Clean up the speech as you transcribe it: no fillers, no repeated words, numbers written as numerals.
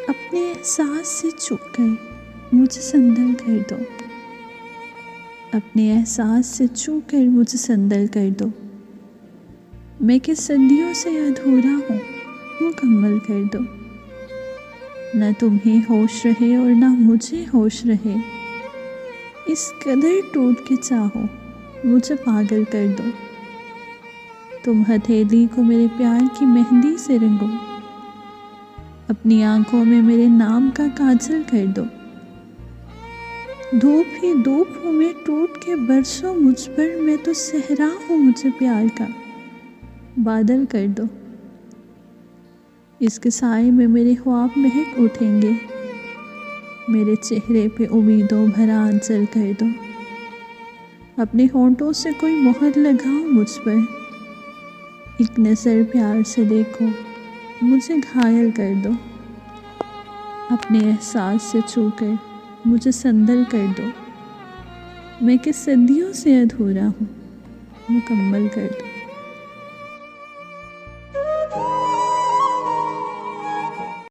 अपने एहसास से छूकर मुझे संदल कर दो। अपने एहसास से छूकर मुझे संदल कर दो। मैं कि सदियों से अधूरा हूँ, मुकम्मल कर दो। न तुम्हें होश रहे और ना मुझे होश रहे, इस कदर टूट के चाहो मुझे पागल कर दो। तुम हथेली को मेरे प्यार की मेहंदी से रंगो, अपनी आंखों में मेरे नाम का काजल कर दो। धूप ही धूप हूँ मैं टूट के बरसों मुझ पर, मैं तो सहरा हूँ मुझे प्यार का बादल कर दो। इसके साए में मेरे ख्वाब महक उठेंगे, मेरे चेहरे पे उम्मीदों भरा आंचल कर दो। अपने होंठों से कोई मोहर लगाओ मुझ पर, एक नज़र प्यार से देखो मुझे घायल कर दो। अपने एहसास से छूकर मुझे संदल कर दो। मैं कि सदियों से अधूरा हूँ, मुकम्मल कर दो।